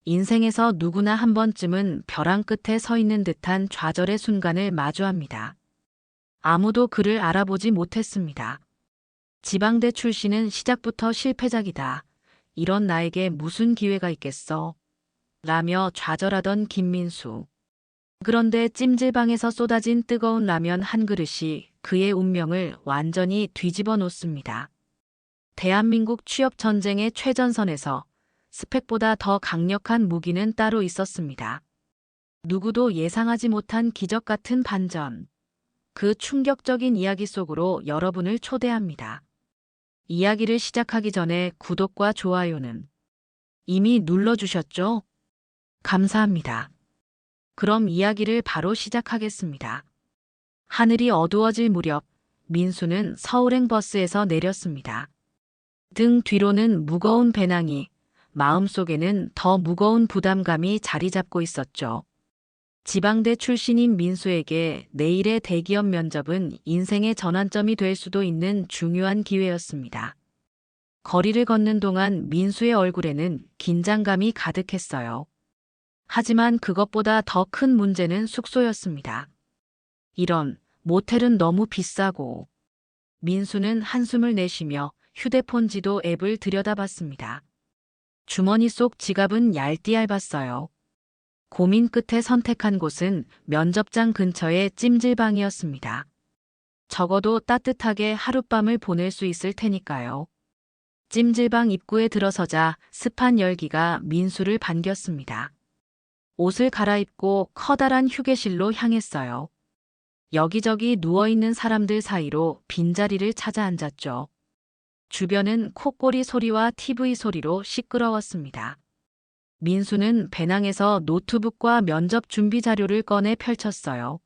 인생에서 누구나 한 번쯤은 벼랑 끝에 서 있는 듯한 좌절의 순간을 마주합니다. 아무도 그를 알아보지 못했습니다. 지방대 출신은 시작부터 실패작이다. 이런 나에게 무슨 기회가 있겠어? 라며 좌절하던 김민수. 그런데 찜질방에서 쏟아진 뜨거운 라면 한 그릇이 그의 운명을 완전히 뒤집어 놓습니다. 대한민국 취업전쟁의 최전선에서 스펙보다 더 강력한 무기는 따로 있었습니다. 누구도 예상하지 못한 기적 같은 반전. 그 충격적인 이야기 속으로 여러분을 초대합니다. 이야기를 시작하기 전에 구독과 좋아요는 이미 눌러주셨죠? 감사합니다. 그럼 이야기를 바로 시작하겠습니다. 하늘이 어두워질 무렵 민수는 서울행 버스에서 내렸습니다. 등 뒤로는 무거운 배낭이, 마음속에는 더 무거운 부담감이 자리 잡고 있었죠. 지방대 출신인 민수에게 내일의 대기업 면접은 인생의 전환점이 될 수도 있는 중요한 기회였습니다. 거리를 걷는 동안 민수의 얼굴에는 긴장감이 가득했어요. 하지만 그것보다 더 큰 문제는 숙소였습니다. 이런, 모텔은 너무 비싸고. 민수는 한숨을 내쉬며 휴대폰 지도 앱을 들여다봤습니다. 주머니 속 지갑은 얇디얇았어요. 고민 끝에 선택한 곳은 면접장 근처의 찜질방이었습니다. 적어도 따뜻하게 하룻밤을 보낼 수 있을 테니까요. 찜질방 입구에 들어서자 습한 열기가 민수를 반겼습니다. 옷을 갈아입고 커다란 휴게실로 향했어요. 여기저기 누워있는 사람들 사이로 빈자리를 찾아 앉았죠. 주변은 콧꼬리 소리와 TV 소리로 시끄러웠습니다. 민수는 배낭에서 노트북과 면접 준비 자료를 꺼내 펼쳤어요.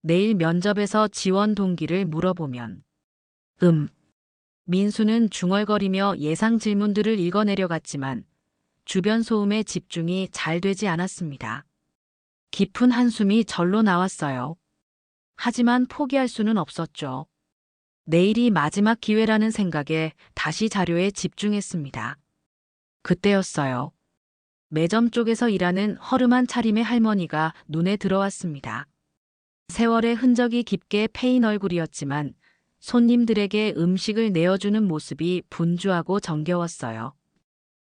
내일 면접에서 지원 동기를 물어보면 민수는 중얼거리며 예상 질문들을 읽어내려갔지만 주변 소음에 집중이 잘 되지 않았습니다. 깊은 한숨이 절로 나왔어요. 하지만 포기할 수는 없었죠. 내일이 마지막 기회라는 생각에 다시 자료에 집중했습니다. 그때였어요. 매점 쪽에서 일하는 허름한 차림의 할머니가 눈에 들어왔습니다. 세월의 흔적이 깊게 패인 얼굴이었지만 손님들에게 음식을 내어주는 모습이 분주하고 정겨웠어요.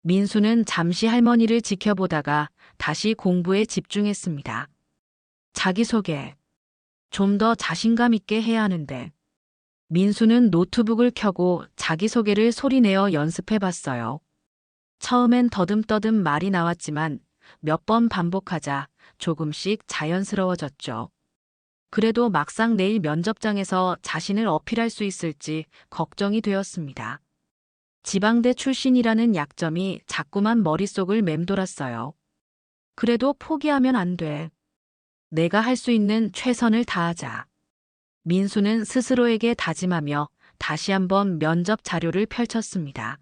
민수는 잠시 할머니를 지켜보다가 다시 공부에 집중했습니다. 자기소개. 좀 더 자신감 있게 해야 하는데. 민수는 노트북을 켜고 자기소개를 소리내어 연습해봤어요. 처음엔 더듬더듬 말이 나왔지만 몇 번 반복하자 조금씩 자연스러워졌죠. 그래도 막상 내일 면접장에서 자신을 어필할 수 있을지 걱정이 되었습니다. 지방대 출신이라는 약점이 자꾸만 머릿속을 맴돌았어요. 그래도 포기하면 안 돼. 내가 할 수 있는 최선을 다하자. 민수는 스스로에게 다짐하며 다시 한번 면접 자료를 펼쳤습니다.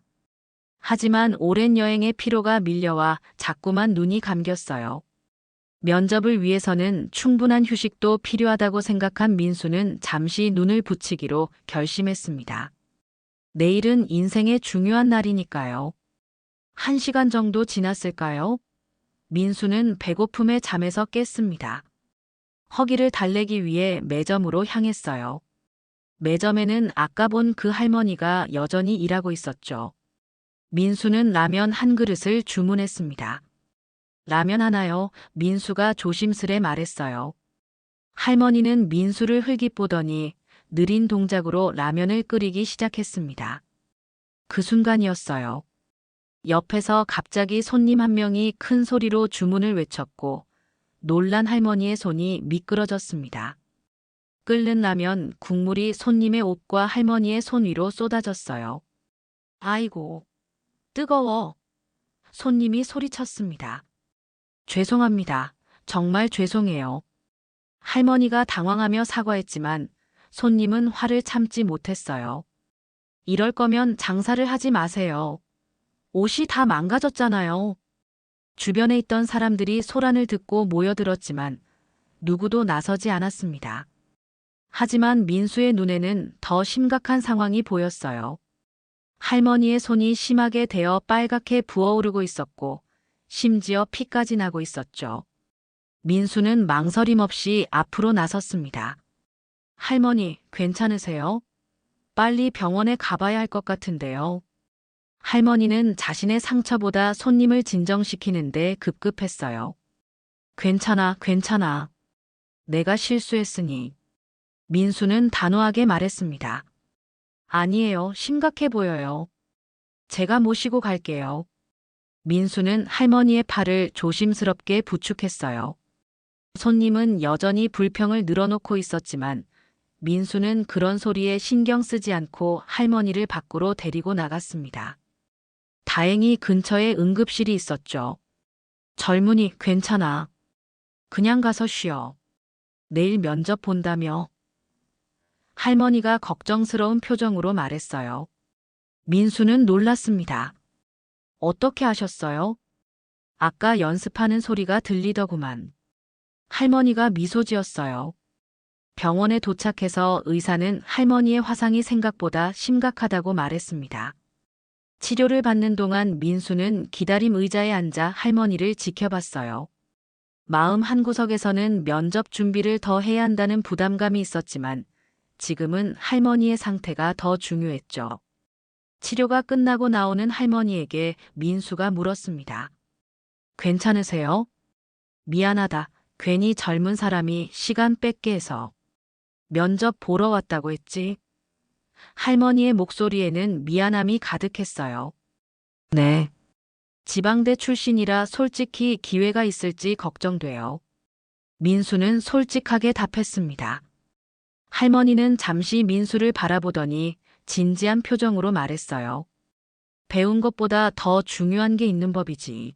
하지만 오랜 여행의 피로가 밀려와 자꾸만 눈이 감겼어요. 면접을 위해서는 충분한 휴식도 필요하다고 생각한 민수는 잠시 눈을 붙이기로 결심했습니다. 내일은 인생의 중요한 날이니까요. 1시간 정도 지났을까요? 민수는 배고픔에 잠에서 깼습니다. 허기를 달래기 위해 매점으로 향했어요. 매점에는 아까 본 그 할머니가 여전히 일하고 있었죠. 민수는 라면 한 그릇을 주문했습니다. 라면 하나요? 민수가 조심스레 말했어요. 할머니는 민수를 흘깃보더니 느린 동작으로 라면을 끓이기 시작했습니다. 그 순간이었어요. 옆에서 갑자기 손님 한 명이 큰 소리로 주문을 외쳤고 놀란 할머니의 손이 미끄러졌습니다. 끓는 라면 국물이 손님의 옷과 할머니의 손 위로 쏟아졌어요. 아이고, 뜨거워. 손님이 소리쳤습니다. 죄송합니다. 정말 죄송해요. 할머니가 당황하며 사과했지만 손님은 화를 참지 못했어요. 이럴 거면 장사를 하지 마세요. 옷이 다 망가졌잖아요. 주변에 있던 사람들이 소란을 듣고 모여들었지만 누구도 나서지 않았습니다. 하지만 민수의 눈에는 더 심각한 상황이 보였어요. 할머니의 손이 심하게 데어 빨갛게 부어오르고 있었고 심지어 피까지 나고 있었죠. 민수는 망설임 없이 앞으로 나섰습니다. 할머니, 괜찮으세요? 빨리 병원에 가봐야 할 것 같은데요. 할머니는 자신의 상처보다 손님을 진정시키는데 급급했어요. 괜찮아, 괜찮아. 내가 실수했으니. 민수는 단호하게 말했습니다. 아니에요, 심각해 보여요. 제가 모시고 갈게요. 민수는 할머니의 팔을 조심스럽게 부축했어요. 손님은 여전히 불평을 늘어놓고 있었지만 민수는 그런 소리에 신경 쓰지 않고 할머니를 밖으로 데리고 나갔습니다. 다행히 근처에 응급실이 있었죠. 젊은이, 괜찮아. 그냥 가서 쉬어. 내일 면접 본다며. 할머니가 걱정스러운 표정으로 말했어요. 민수는 놀랐습니다. 어떻게 하셨어요? 아까 연습하는 소리가 들리더구만. 할머니가 미소 지었어요. 병원에 도착해서 의사는 할머니의 화상이 생각보다 심각하다고 말했습니다. 치료를 받는 동안 민수는 기다림 의자에 앉아 할머니를 지켜봤어요. 마음 한구석에서는 면접 준비를 더 해야 한다는 부담감이 있었지만 지금은 할머니의 상태가 더 중요했죠. 치료가 끝나고 나오는 할머니에게 민수가 물었습니다. 괜찮으세요? 미안하다. 괜히 젊은 사람이 시간 뺏게 해서. 면접 보러 왔다고 했지. 할머니의 목소리에는 미안함이 가득했어요. 네. 지방대 출신이라 솔직히 기회가 있을지 걱정돼요. 민수는 솔직하게 답했습니다. 할머니는 잠시 민수를 바라보더니 진지한 표정으로 말했어요. 배운 것보다 더 중요한 게 있는 법이지.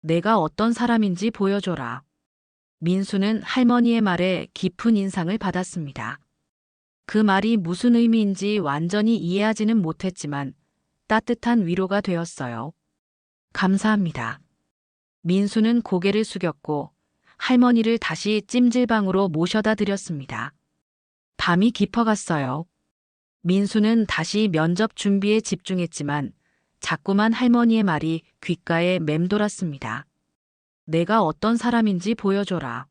내가 어떤 사람인지 보여줘라. 민수는 할머니의 말에 깊은 인상을 받았습니다. 그 말이 무슨 의미인지 완전히 이해하지는 못했지만 따뜻한 위로가 되었어요. 감사합니다. 민수는 고개를 숙였고 할머니를 다시 찜질방으로 모셔다 드렸습니다. 밤이 깊어갔어요. 민수는 다시 면접 준비에 집중했지만 자꾸만 할머니의 말이 귓가에 맴돌았습니다. 내가 어떤 사람인지 보여줘라.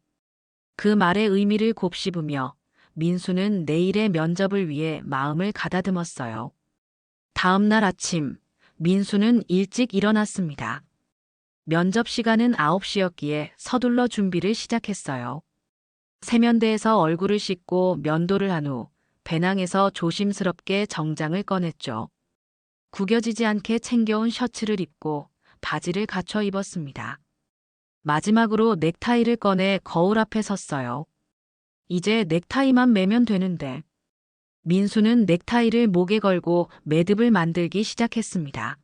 그 말의 의미를 곱씹으며 민수는 내일의 면접을 위해 마음을 가다듬었어요. 다음 날 아침, 민수는 일찍 일어났습니다. 면접 시간은 9시였기에 서둘러 준비를 시작했어요. 세면대에서 얼굴을 씻고 면도를 한 후 배낭에서 조심스럽게 정장을 꺼냈죠. 구겨지지 않게 챙겨온 셔츠를 입고 바지를 갖춰 입었습니다. 마지막으로 넥타이를 꺼내 거울 앞에 섰어요. 이제 넥타이만 매면 되는데. 민수는 넥타이를 목에 걸고 매듭을 만들기 시작했습니다.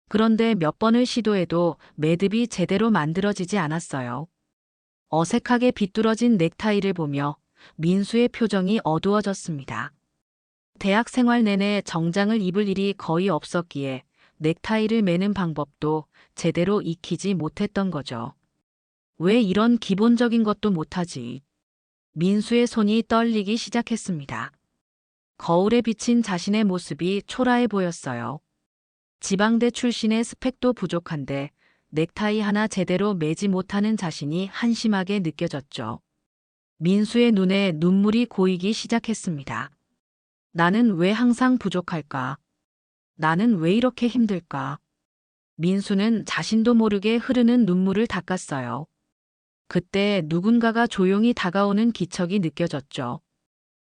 그런데 몇 번을 시도해도 매듭이 제대로 만들어지지 않았어요. 어색하게 비뚤어진 넥타이를 보며 민수의 표정이 어두워졌습니다. 대학 생활 내내 정장을 입을 일이 거의 없었기에 넥타이를 매는 방법도 제대로 익히지 못했던 거죠. 왜 이런 기본적인 것도 못하지? 민수의 손이 떨리기 시작했습니다. 거울에 비친 자신의 모습이 초라해 보였어요. 지방대 출신의 스펙도 부족한데 넥타이 하나 제대로 매지 못하는 자신이 한심하게 느껴졌죠. 민수의 눈에 눈물이 고이기 시작했습니다. 나는 왜 항상 부족할까? 나는 왜 이렇게 힘들까? 민수는 자신도 모르게 흐르는 눈물을 닦았어요. 그때 누군가가 조용히 다가오는 기척이 느껴졌죠.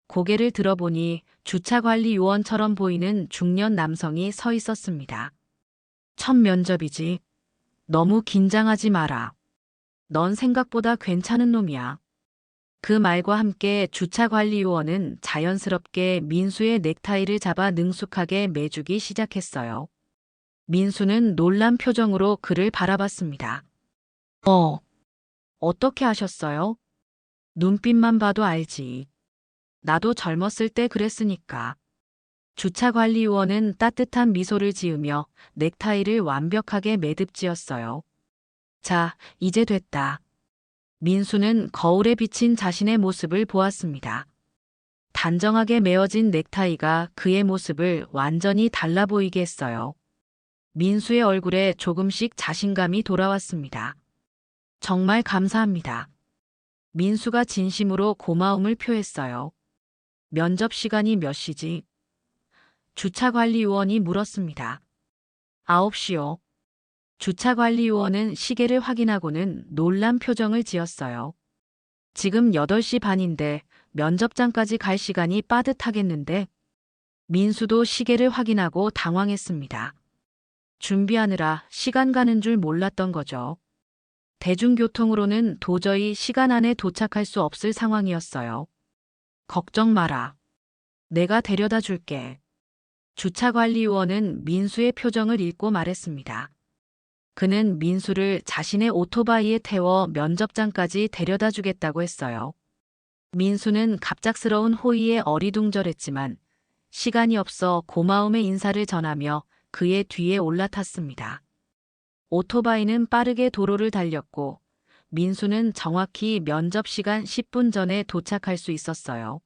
고개를 들어보니 주차관리 요원처럼 보이는 중년 남성이 서 있었습니다. 첫 면접이지. 너무 긴장하지 마라. 넌 생각보다 괜찮은 놈이야. 그 말과 함께 주차관리 요원은 자연스럽게 민수의 넥타이를 잡아 능숙하게 매주기 시작했어요. 민수는 놀란 표정으로 그를 바라봤습니다. 어떻게 하셨어요? 눈빛만 봐도 알지. 나도 젊었을 때 그랬으니까. 주차관리 요원은 따뜻한 미소를 지으며 넥타이를 완벽하게 매듭지었어요. 자, 이제 됐다. 민수는 거울에 비친 자신의 모습을 보았습니다. 단정하게 메어진 넥타이가 그의 모습을 완전히 달라 보이게 했어요. 민수의 얼굴에 조금씩 자신감이 돌아왔습니다. 정말 감사합니다. 민수가 진심으로 고마움을 표했어요. 면접 시간이 몇 시지? 주차관리요원이 물었습니다. 9시요. 주차관리요원은 시계를 확인하고는 놀란 표정을 지었어요. 지금 8시 반인데 면접장까지 갈 시간이 빠듯하겠는데? 민수도 시계를 확인하고 당황했습니다. 준비하느라 시간 가는 줄 몰랐던 거죠. 대중교통으로는 도저히 시간 안에 도착할 수 없을 상황이었어요. 걱정 마라. 내가 데려다 줄게. 주차관리요원은 민수의 표정을 읽고 말했습니다. 그는 민수를 자신의 오토바이에 태워 면접장까지 데려다 주겠다고 했어요. 민수는 갑작스러운 호의에 어리둥절했지만 시간이 없어 고마움의 인사를 전하며 그의 뒤에 올라탔습니다. 오토바이는 빠르게 도로를 달렸고 민수는 정확히 면접 시간 10분 전에 도착할 수 있었어요.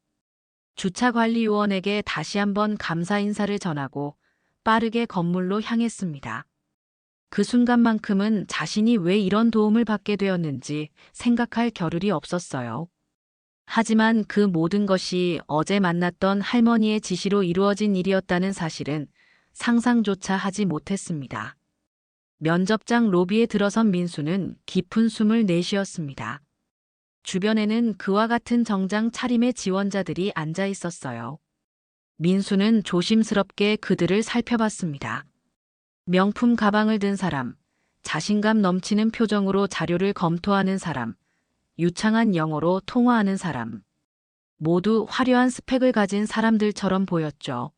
주차관리요원에게 다시 한번 감사 인사를 전하고 빠르게 건물로 향했습니다. 그 순간만큼은 자신이 왜 이런 도움을 받게 되었는지 생각할 겨를이 없었어요. 하지만 그 모든 것이 어제 만났던 할머니의 지시로 이루어진 일이었다는 사실은 상상조차 하지 못했습니다. 면접장 로비에 들어선 민수는 깊은 숨을 내쉬었습니다. 주변에는 그와 같은 정장 차림의 지원자들이 앉아 있었어요. 민수는 조심스럽게 그들을 살펴봤습니다. 명품 가방을 든 사람, 자신감 넘치는 표정으로 자료를 검토하는 사람, 유창한 영어로 통화하는 사람. 모두 화려한 스펙을 가진 사람들처럼 보였죠.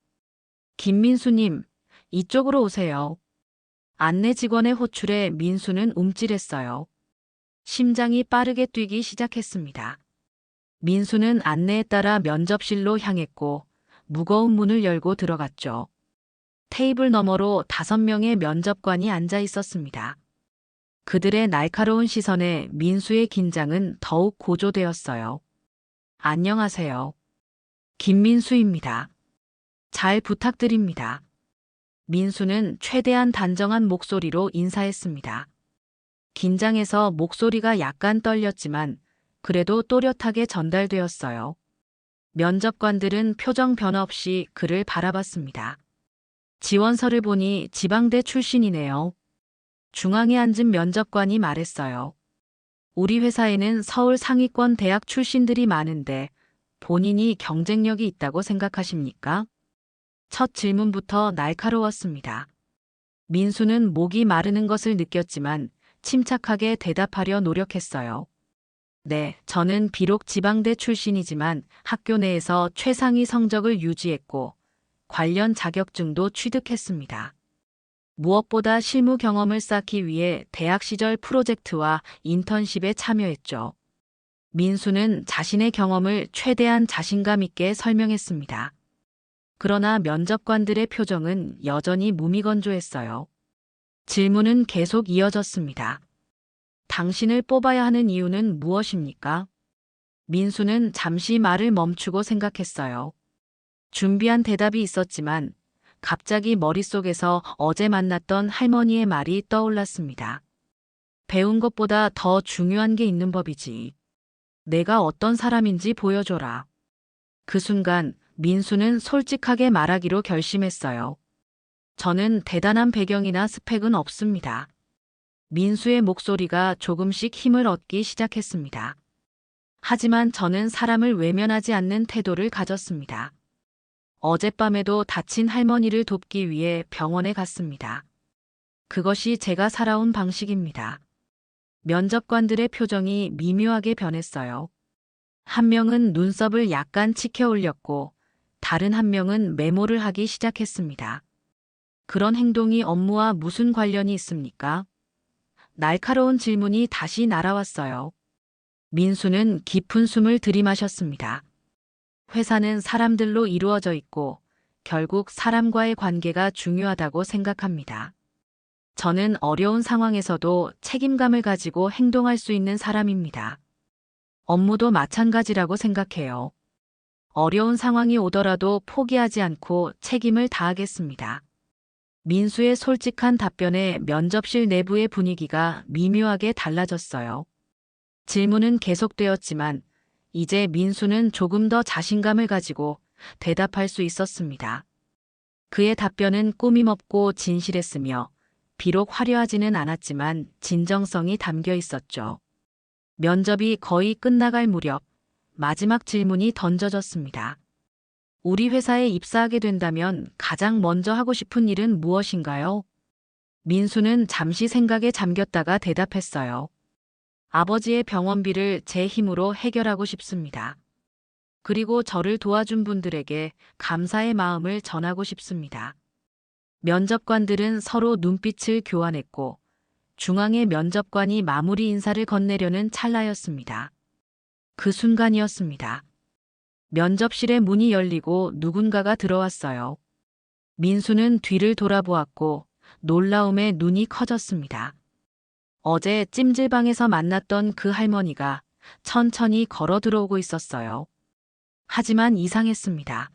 김민수님, 이쪽으로 오세요. 안내 직원의 호출에 민수는 움찔했어요. 심장이 빠르게 뛰기 시작했습니다. 민수는 안내에 따라 면접실로 향했고 무거운 문을 열고 들어갔죠. 테이블 너머로 5명의 면접관이 앉아 있었습니다. 그들의 날카로운 시선에 민수의 긴장은 더욱 고조되었어요. 안녕하세요. 김민수입니다. 잘 부탁드립니다. 민수는 최대한 단정한 목소리로 인사했습니다. 긴장해서 목소리가 약간 떨렸지만 그래도 또렷하게 전달되었어요. 면접관들은 표정 변화 없이 그를 바라봤습니다. 지원서를 보니 지방대 출신이네요. 중앙에 앉은 면접관이 말했어요. 우리 회사에는 서울 상위권 대학 출신들이 많은데 본인이 경쟁력이 있다고 생각하십니까? 첫 질문부터 날카로웠습니다. 민수는 목이 마르는 것을 느꼈지만 침착하게 대답하려 노력했어요. 네, 저는 비록 지방대 출신이지만 학교 내에서 최상위 성적을 유지했고 관련 자격증도 취득했습니다. 무엇보다 실무 경험을 쌓기 위해 대학 시절 프로젝트와 인턴십에 참여했죠. 민수는 자신의 경험을 최대한 자신감 있게 설명했습니다. 그러나 면접관들의 표정은 여전히 무미건조했어요. 질문은 계속 이어졌습니다. 당신을 뽑아야 하는 이유는 무엇입니까? 민수는 잠시 말을 멈추고 생각했어요. 준비한 대답이 있었지만 갑자기 머릿속에서 어제 만났던 할머니의 말이 떠올랐습니다. 배운 것보다 더 중요한 게 있는 법이지. 내가 어떤 사람인지 보여줘라. 그 순간 민수는 솔직하게 말하기로 결심했어요. 저는 대단한 배경이나 스펙은 없습니다. 민수의 목소리가 조금씩 힘을 얻기 시작했습니다. 하지만 저는 사람을 외면하지 않는 태도를 가졌습니다. 어젯밤에도 다친 할머니를 돕기 위해 병원에 갔습니다. 그것이 제가 살아온 방식입니다. 면접관들의 표정이 미묘하게 변했어요. 한 명은 눈썹을 약간 치켜 올렸고 다른 한 명은 메모를 하기 시작했습니다. 그런 행동이 업무와 무슨 관련이 있습니까? 날카로운 질문이 다시 날아왔어요. 민수는 깊은 숨을 들이마셨습니다. 회사는 사람들로 이루어져 있고 결국 사람과의 관계가 중요하다고 생각합니다. 저는 어려운 상황에서도 책임감을 가지고 행동할 수 있는 사람입니다. 업무도 마찬가지라고 생각해요. 어려운 상황이 오더라도 포기하지 않고 책임을 다하겠습니다. 민수의 솔직한 답변에 면접실 내부의 분위기가 미묘하게 달라졌어요. 질문은 계속되었지만 이제 민수는 조금 더 자신감을 가지고 대답할 수 있었습니다. 그의 답변은 꾸밈없고 진실했으며 비록 화려하지는 않았지만 진정성이 담겨 있었죠. 면접이 거의 끝나갈 무렵 마지막 질문이 던져졌습니다. 우리 회사에 입사하게 된다면 가장 먼저 하고 싶은 일은 무엇인가요? 민수는 잠시 생각에 잠겼다가 대답했어요. 아버지의 병원비를 제 힘으로 해결하고 싶습니다. 그리고 저를 도와준 분들에게 감사의 마음을 전하고 싶습니다. 면접관들은 서로 눈빛을 교환했고 중앙의 면접관이 마무리 인사를 건네려는 찰나였습니다. 그 순간이었습니다. 면접실의 문이 열리고 누군가가 들어왔어요. 민수는 뒤를 돌아보았고 놀라움에 눈이 커졌습니다. 어제 찜질방에서 만났던 그 할머니가 천천히 걸어 들어오고 있었어요. 하지만 이상했습니다.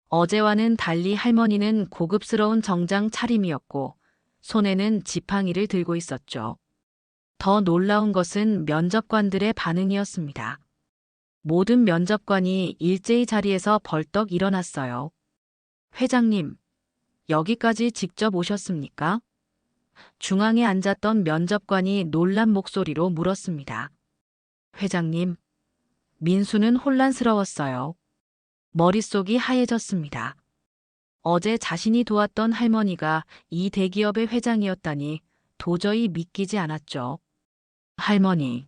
어제와는 달리 할머니는 고급스러운 정장 차림이었고 손에는 지팡이를 들고 있었죠. 더 놀라운 것은 면접관들의 반응이었습니다. 모든 면접관이 일제히 자리에서 벌떡 일어났어요. 회장님, 여기까지 직접 오셨습니까? 중앙에 앉았던 면접관이 놀란 목소리로 물었습니다. 회장님, 민수는 혼란스러웠어요. 머릿속이 하얘졌습니다. 어제 자신이 도왔던 할머니가 이 대기업의 회장이었다니 도저히 믿기지 않았죠. 할머니.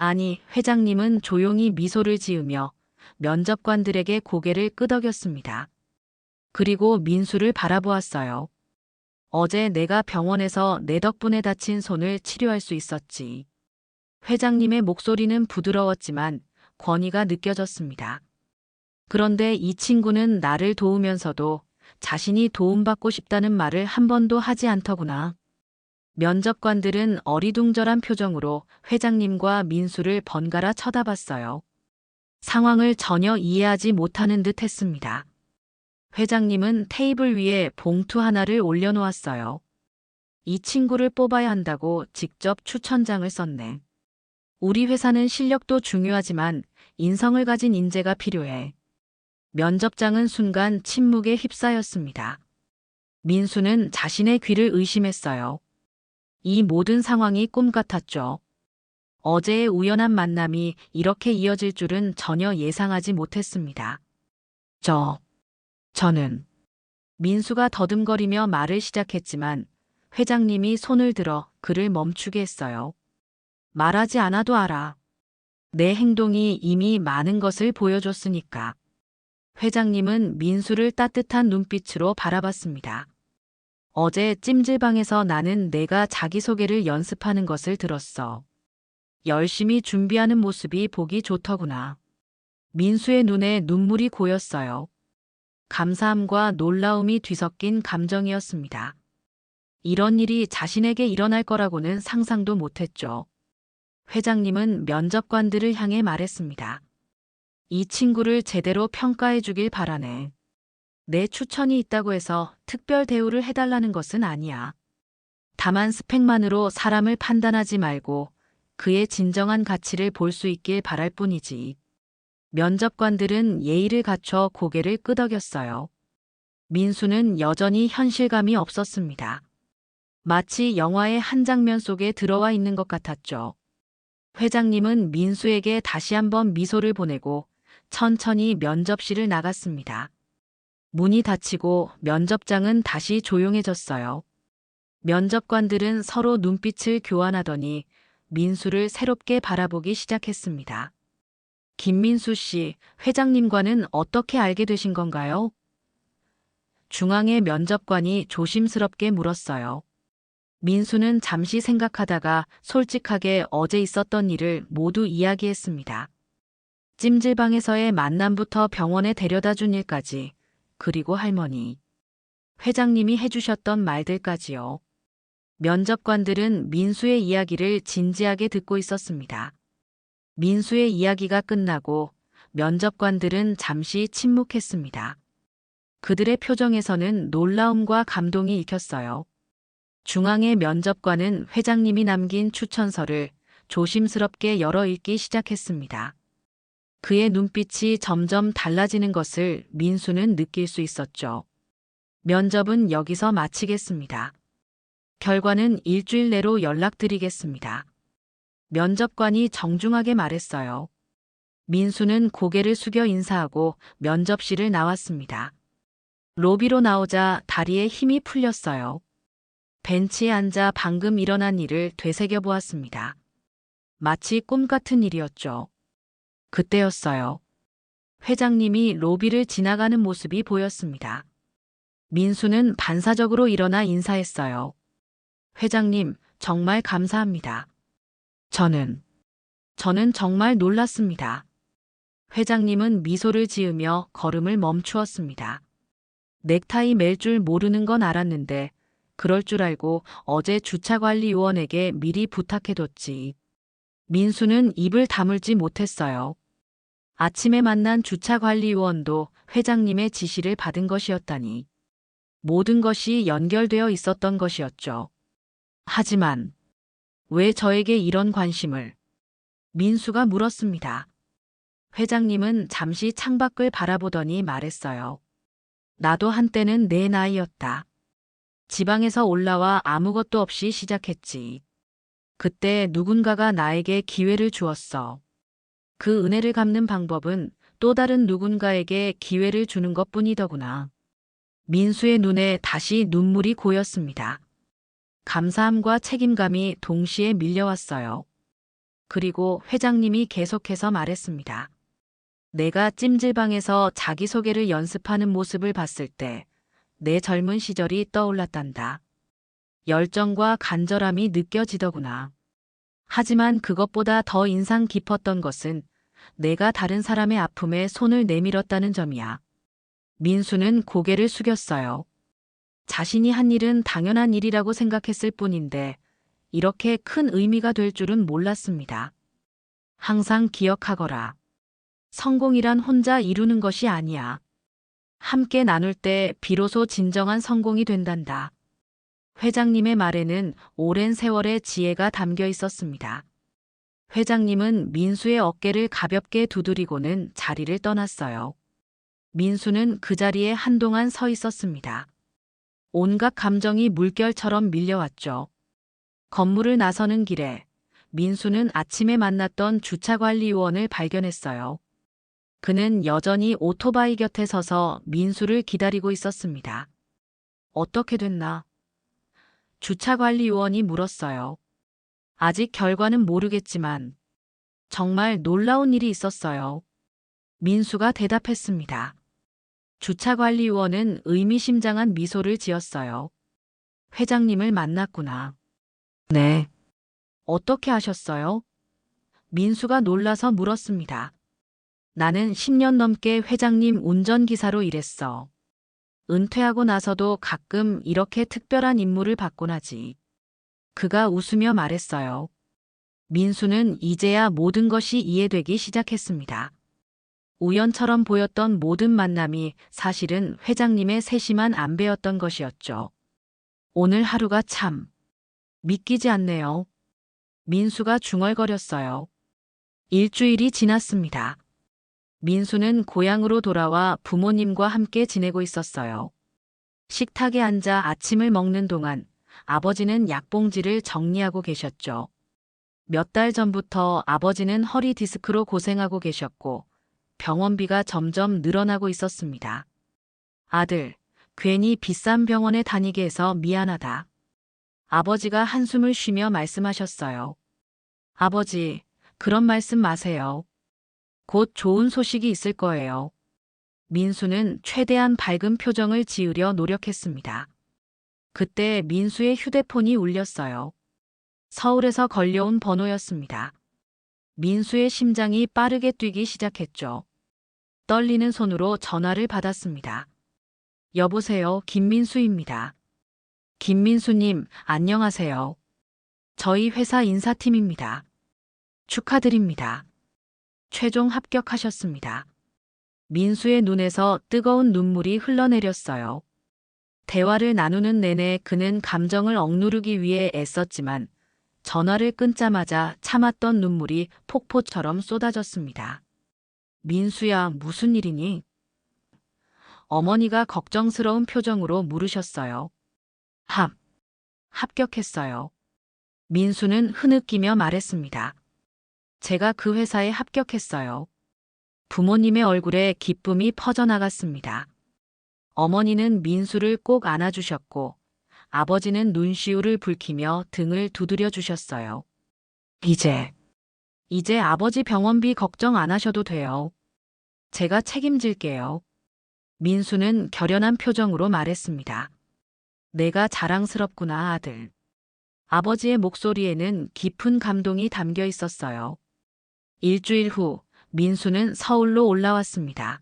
아니, 회장님은 조용히 미소를 지으며 면접관들에게 고개를 끄덕였습니다. 그리고 민수를 바라보았어요. 어제 내가 병원에서 내 덕분에 다친 손을 치료할 수 있었지. 회장님의 목소리는 부드러웠지만 권위가 느껴졌습니다. 그런데 이 친구는 나를 도우면서도 자신이 도움받고 싶다는 말을 한 번도 하지 않더구나. 면접관들은 어리둥절한 표정으로 회장님과 민수를 번갈아 쳐다봤어요. 상황을 전혀 이해하지 못하는 듯 했습니다. 회장님은 테이블 위에 봉투 하나를 올려놓았어요. 이 친구를 뽑아야 한다고 직접 추천장을 썼네. 우리 회사는 실력도 중요하지만 인성을 가진 인재가 필요해. 면접장은 순간 침묵에 휩싸였습니다. 민수는 자신의 귀를 의심했어요. 이 모든 상황이 꿈 같았죠. 어제의 우연한 만남이 이렇게 이어질 줄은 전혀 예상하지 못했습니다. 저는 민수가 더듬거리며 말을 시작했지만 회장님이 손을 들어 그를 멈추게 했어요. 말하지 않아도 알아. 내 행동이 이미 많은 것을 보여줬으니까. 회장님은 민수를 따뜻한 눈빛으로 바라봤습니다. 어제 찜질방에서 나는 내가 자기소개를 연습하는 것을 들었어. 열심히 준비하는 모습이 보기 좋더구나. 민수의 눈에 눈물이 고였어요. 감사함과 놀라움이 뒤섞인 감정이었습니다. 이런 일이 자신에게 일어날 거라고는 상상도 못했죠. 회장님은 면접관들을 향해 말했습니다. 이 친구를 제대로 평가해 주길 바라네. 내 추천이 있다고 해서 특별 대우를 해달라는 것은 아니야. 다만 스펙만으로 사람을 판단하지 말고 그의 진정한 가치를 볼 수 있길 바랄 뿐이지. 면접관들은 예의를 갖춰 고개를 끄덕였어요. 민수는 여전히 현실감이 없었습니다. 마치 영화의 한 장면 속에 들어와 있는 것 같았죠. 회장님은 민수에게 다시 한번 미소를 보내고 천천히 면접실을 나갔습니다. 문이 닫히고 면접장은 다시 조용해졌어요. 면접관들은 서로 눈빛을 교환하더니 민수를 새롭게 바라보기 시작했습니다. 김민수 씨, 회장님과는 어떻게 알게 되신 건가요? 중앙의 면접관이 조심스럽게 물었어요. 민수는 잠시 생각하다가 솔직하게 어제 있었던 일을 모두 이야기했습니다. 찜질방에서의 만남부터 병원에 데려다 준 일까지, 그리고 할머니, 회장님이 해주셨던 말들까지요. 면접관들은 민수의 이야기를 진지하게 듣고 있었습니다. 민수의 이야기가 끝나고 면접관들은 잠시 침묵했습니다. 그들의 표정에서는 놀라움과 감동이 읽혔어요. 중앙의 면접관은 회장님이 남긴 추천서를 조심스럽게 열어 읽기 시작했습니다. 그의 눈빛이 점점 달라지는 것을 민수는 느낄 수 있었죠. 면접은 여기서 마치겠습니다. 결과는 일주일 내로 연락드리겠습니다. 면접관이 정중하게 말했어요. 민수는 고개를 숙여 인사하고 면접실을 나왔습니다. 로비로 나오자 다리에 힘이 풀렸어요. 벤치에 앉아 방금 일어난 일을 되새겨 보았습니다. 마치 꿈 같은 일이었죠. 그때였어요. 회장님이 로비를 지나가는 모습이 보였습니다. 민수는 반사적으로 일어나 인사했어요. 회장님, 정말 감사합니다. 저는 정말 놀랐습니다. 회장님은 미소를 지으며 걸음을 멈추었습니다. 넥타이 맬 줄 모르는 건 알았는데 그럴 줄 알고 어제 주차관리요원에게 미리 부탁해뒀지. 민수는 입을 다물지 못했어요. 아침에 만난 주차관리요원도 회장님의 지시를 받은 것이었다니. 모든 것이 연결되어 있었던 것이었죠. 하지만 왜 저에게 이런 관심을? 민수가 물었습니다. 회장님은 잠시 창밖을 바라보더니 말했어요. 나도 한때는 내 나이였다. 지방에서 올라와 아무것도 없이 시작했지. 그때 누군가가 나에게 기회를 주었어. 그 은혜를 갚는 방법은 또 다른 누군가에게 기회를 주는 것뿐이더구나. 민수의 눈에 다시 눈물이 고였습니다. 감사함과 책임감이 동시에 밀려왔어요. 그리고 회장님이 계속해서 말했습니다. 내가 찜질방에서 자기소개를 연습하는 모습을 봤을 때 내 젊은 시절이 떠올랐단다. 열정과 간절함이 느껴지더구나. 하지만 그것보다 더 인상 깊었던 것은 내가 다른 사람의 아픔에 손을 내밀었다는 점이야. 민수는 고개를 숙였어요. 자신이 한 일은 당연한 일이라고 생각했을 뿐인데 이렇게 큰 의미가 될 줄은 몰랐습니다. 항상 기억하거라. 성공이란 혼자 이루는 것이 아니야. 함께 나눌 때 비로소 진정한 성공이 된단다. 회장님의 말에는 오랜 세월의 지혜가 담겨 있었습니다. 회장님은 민수의 어깨를 가볍게 두드리고는 자리를 떠났어요. 민수는 그 자리에 한동안 서 있었습니다. 온갖 감정이 물결처럼 밀려왔죠. 건물을 나서는 길에 민수는 아침에 만났던 주차관리요원을 발견했어요. 그는 여전히 오토바이 곁에 서서 민수를 기다리고 있었습니다. 어떻게 됐나? 주차관리요원이 물었어요. 아직 결과는 모르겠지만 정말 놀라운 일이 있었어요. 민수가 대답했습니다. 주차관리요원은 의미심장한 미소를 지었어요. 회장님을 만났구나. 네. 어떻게 하셨어요? 민수가 놀라서 물었습니다. 나는 10년 넘게 회장님 운전기사로 일했어. 은퇴하고 나서도 가끔 이렇게 특별한 임무를 받곤 하지. 그가 웃으며 말했어요. 민수는 이제야 모든 것이 이해되기 시작했습니다. 우연처럼 보였던 모든 만남이 사실은 회장님의 세심한 안배였던 것이었죠. 오늘 하루가 참 믿기지 않네요. 민수가 중얼거렸어요. 일주일이 지났습니다. 민수는 고향으로 돌아와 부모님과 함께 지내고 있었어요. 식탁에 앉아 아침을 먹는 동안 아버지는 약봉지를 정리하고 계셨죠. 몇 달 전부터 아버지는 허리 디스크로 고생하고 계셨고 병원비가 점점 늘어나고 있었습니다. 아들, 괜히 비싼 병원에 다니게 해서 미안하다. 아버지가 한숨을 쉬며 말씀하셨어요. 아버지, 그런 말씀 마세요. 곧 좋은 소식이 있을 거예요. 민수는 최대한 밝은 표정을 지으려 노력했습니다. 그때 민수의 휴대폰이 울렸어요. 서울에서 걸려온 번호였습니다. 민수의 심장이 빠르게 뛰기 시작했죠. 떨리는 손으로 전화를 받았습니다. 여보세요, 김민수입니다. 김민수님, 안녕하세요. 저희 회사 인사팀입니다. 축하드립니다. 최종 합격하셨습니다. 민수의 눈에서 뜨거운 눈물이 흘러내렸어요. 대화를 나누는 내내 그는 감정을 억누르기 위해 애썼지만 전화를 끊자마자 참았던 눈물이 폭포처럼 쏟아졌습니다. 민수야, 무슨 일이니? 어머니가 걱정스러운 표정으로 물으셨어요. 합격했어요. 민수는 흐느끼며 말했습니다. 제가 그 회사에 합격했어요. 부모님의 얼굴에 기쁨이 퍼져나갔습니다. 어머니는 민수를 꼭 안아주셨고 아버지는 눈시울을 붉히며 등을 두드려 주셨어요. 이제 아버지 병원비 걱정 안 하셔도 돼요. 제가 책임질게요. 민수는 결연한 표정으로 말했습니다. 내가 자랑스럽구나, 아들. 아버지의 목소리에는 깊은 감동이 담겨 있었어요. 일주일 후 민수는 서울로 올라왔습니다.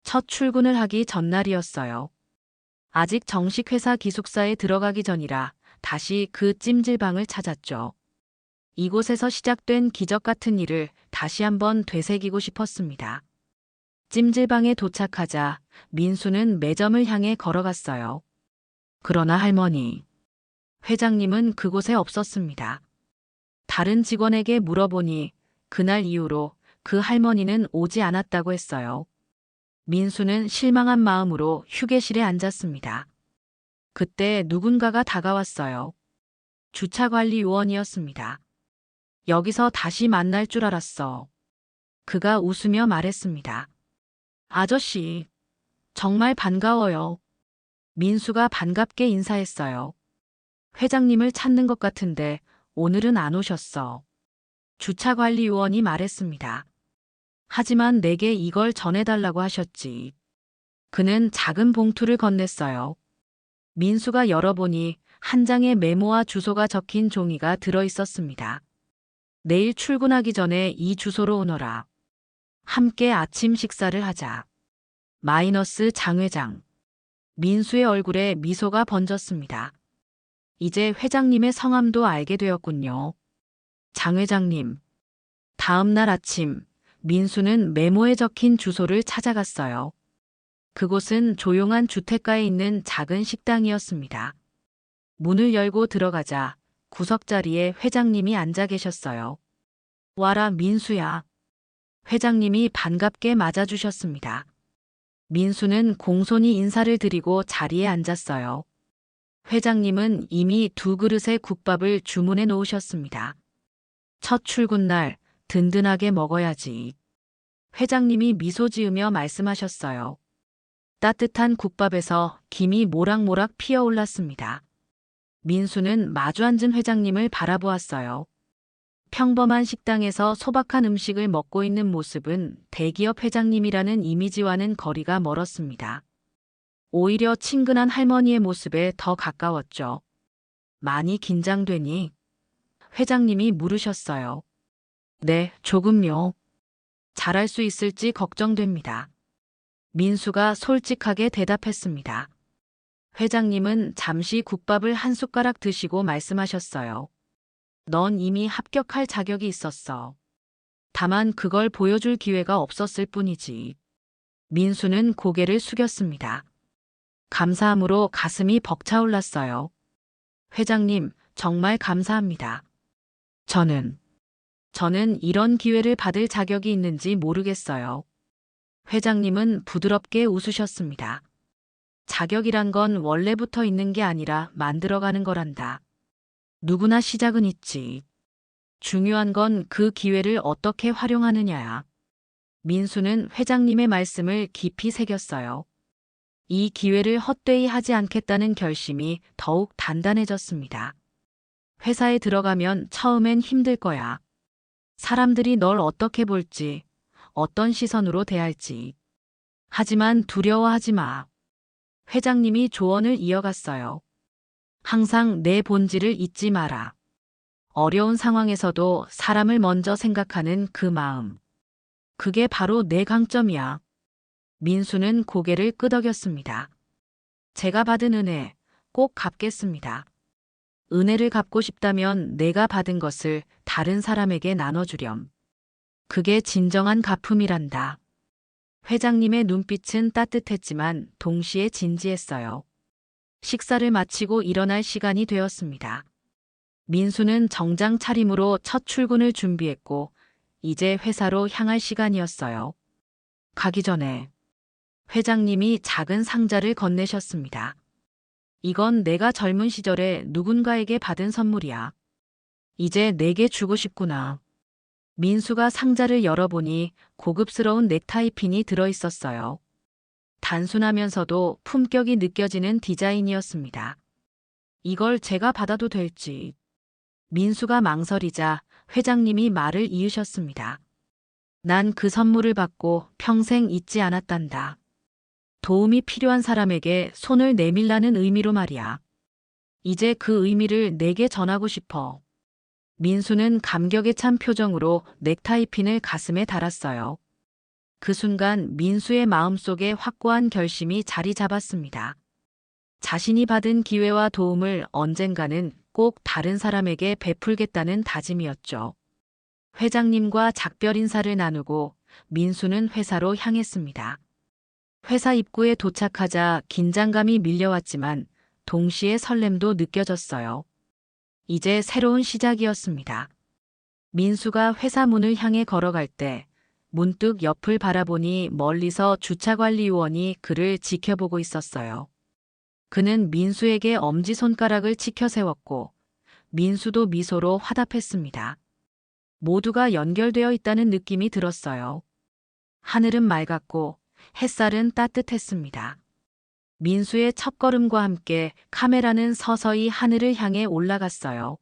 첫 출근을 하기 전날이었어요. 아직 정식 회사 기숙사에 들어가기 전이라 다시 그 찜질방을 찾았죠. 이곳에서 시작된 기적 같은 일을 다시 한번 되새기고 싶었습니다. 찜질방에 도착하자 민수는 매점을 향해 걸어갔어요. 그러나 할머니, 회장님은 그곳에 없었습니다. 다른 직원에게 물어보니 그날 이후로 그 할머니는 오지 않았다고 했어요. 민수는 실망한 마음으로 휴게실에 앉았습니다. 그때 누군가가 다가왔어요. 주차관리 요원이었습니다. 여기서 다시 만날 줄 알았어. 그가 웃으며 말했습니다. 아저씨, 정말 반가워요. 민수가 반갑게 인사했어요. 회장님을 찾는 것 같은데 오늘은 안 오셨어. 주차관리 요원이 말했습니다. 하지만 내게 이걸 전해달라고 하셨지. 그는 작은 봉투를 건넸어요. 민수가 열어보니 한 장의 메모와 주소가 적힌 종이가 들어 있었습니다. 내일 출근하기 전에 이 주소로 오너라. 함께 아침 식사를 하자. 마이너스 장 회장. 민수의 얼굴에 미소가 번졌습니다. 이제 회장님의 성함도 알게 되었군요. 장 회장님. 다음 날 아침, 민수는 메모에 적힌 주소를 찾아갔어요. 그곳은 조용한 주택가에 있는 작은 식당이었습니다. 문을 열고 들어가자 구석자리에 회장님이 앉아 계셨어요. 와라, 민수야. 회장님이 반갑게 맞아주셨습니다. 민수는 공손히 인사를 드리고 자리에 앉았어요. 회장님은 이미 2그릇의 국밥을 주문해 놓으셨습니다. 첫 출근날 든든하게 먹어야지. 회장님이 미소 지으며 말씀하셨어요. 따뜻한 국밥에서 김이 모락모락 피어올랐습니다. 민수는 마주 앉은 회장님을 바라보았어요. 평범한 식당에서 소박한 음식을 먹고 있는 모습은 대기업 회장님이라는 이미지와는 거리가 멀었습니다. 오히려 친근한 할머니의 모습에 더 가까웠죠. 많이 긴장되니? 회장님이 물으셨어요. 네, 조금요. 잘할 수 있을지 걱정됩니다. 민수가 솔직하게 대답했습니다. 회장님은 잠시 국밥을 한 숟가락 드시고 말씀하셨어요. 넌 이미 합격할 자격이 있었어. 다만 그걸 보여줄 기회가 없었을 뿐이지. 민수는 고개를 숙였습니다. 감사함으로 가슴이 벅차올랐어요. 회장님, 정말 감사합니다. 저는 이런 기회를 받을 자격이 있는지 모르겠어요. 회장님은 부드럽게 웃으셨습니다. 자격이란 건 원래부터 있는 게 아니라 만들어가는 거란다. 누구나 시작은 있지. 중요한 건 그 기회를 어떻게 활용하느냐야. 민수는 회장님의 말씀을 깊이 새겼어요. 이 기회를 헛되이 하지 않겠다는 결심이 더욱 단단해졌습니다. 회사에 들어가면 처음엔 힘들 거야. 사람들이 널 어떻게 볼지, 어떤 시선으로 대할지. 하지만 두려워하지 마. 회장님이 조언을 이어갔어요. 항상 내 본질을 잊지 마라. 어려운 상황에서도 사람을 먼저 생각하는 그 마음. 그게 바로 내 강점이야. 민수는 고개를 끄덕였습니다. 제가 받은 은혜 꼭 갚겠습니다. 은혜를 갚고 싶다면 내가 받은 것을 다른 사람에게 나눠주렴. 그게 진정한 갚음이란다. 회장님의 눈빛은 따뜻했지만 동시에 진지했어요. 식사를 마치고 일어날 시간이 되었습니다. 민수는 정장 차림으로 첫 출근을 준비했고 이제 회사로 향할 시간이었어요. 가기 전에 회장님이 작은 상자를 건네셨습니다. 이건 내가 젊은 시절에 누군가에게 받은 선물이야. 이제 내게 주고 싶구나. 민수가 상자를 열어보니 고급스러운 넥타이 핀이 들어있었어요. 단순하면서도 품격이 느껴지는 디자인이었습니다. 이걸 제가 받아도 될지. 민수가 망설이자 회장님이 말을 이으셨습니다. 난 그 선물을 받고 평생 잊지 않았단다. 도움이 필요한 사람에게 손을 내밀라는 의미로 말이야. 이제 그 의미를 내게 전하고 싶어. 민수는 감격에 찬 표정으로 넥타이 핀을 가슴에 달았어요. 그 순간 민수의 마음속에 확고한 결심이 자리 잡았습니다. 자신이 받은 기회와 도움을 언젠가는 꼭 다른 사람에게 베풀겠다는 다짐이었죠. 회장님과 작별 인사를 나누고 민수는 회사로 향했습니다. 회사 입구에 도착하자 긴장감이 밀려왔지만 동시에 설렘도 느껴졌어요. 이제 새로운 시작이었습니다. 민수가 회사 문을 향해 걸어갈 때 문득 옆을 바라보니 멀리서 주차관리 요원이 그를 지켜보고 있었어요. 그는 민수에게 엄지손가락을 치켜 세웠고 민수도 미소로 화답했습니다. 모두가 연결되어 있다는 느낌이 들었어요. 하늘은 맑았고 햇살은 따뜻했습니다. 민수의 첫걸음과 함께 카메라는 서서히 하늘을 향해 올라갔어요.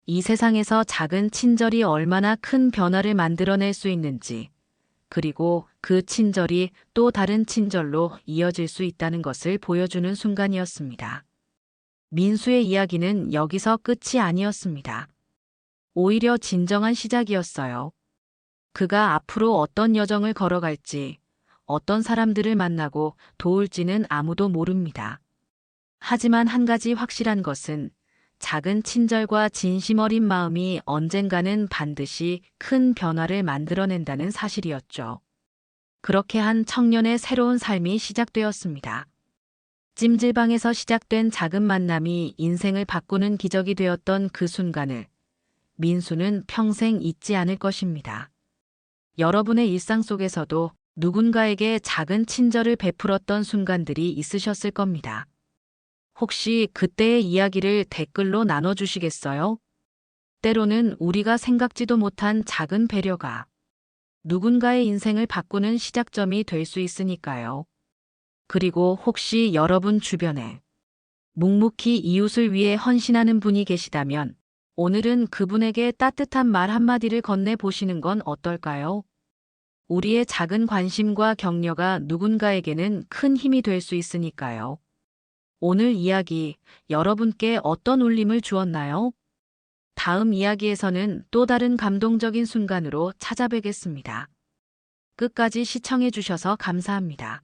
이 세상에서 작은 친절이 얼마나 큰 변화를 만들어낼 수 있는지, 그리고 그 친절이 또 다른 친절로 이어질 수 있다는 것을 보여주는 순간이었습니다. 민수의 이야기는 여기서 끝이 아니었습니다. 오히려 진정한 시작이었어요. 그가 앞으로 어떤 여정을 걸어갈지, 어떤 사람들을 만나고 도울지는 아무도 모릅니다. 하지만 한 가지 확실한 것은 작은 친절과 진심 어린 마음이 언젠가는 반드시 큰 변화를 만들어낸다는 사실이었죠. 그렇게 한 청년의 새로운 삶이 시작되었습니다. 찜질방에서 시작된 작은 만남이 인생을 바꾸는 기적이 되었던 그 순간을 민수는 평생 잊지 않을 것입니다. 여러분의 일상 속에서도 누군가에게 작은 친절을 베풀었던 순간들이 있으셨을 겁니다. 혹시 그때의 이야기를 댓글로 나눠주시겠어요? 때로는 우리가 생각지도 못한 작은 배려가 누군가의 인생을 바꾸는 시작점이 될 수 있으니까요. 그리고 혹시 여러분 주변에 묵묵히 이웃을 위해 헌신하는 분이 계시다면 오늘은 그분에게 따뜻한 말 한마디를 건네보시는 건 어떨까요? 우리의 작은 관심과 격려가 누군가에게는 큰 힘이 될 수 있으니까요. 오늘 이야기 여러분께 어떤 울림을 주었나요? 다음 이야기에서는 또 다른 감동적인 순간으로 찾아뵙겠습니다. 끝까지 시청해 주셔서 감사합니다.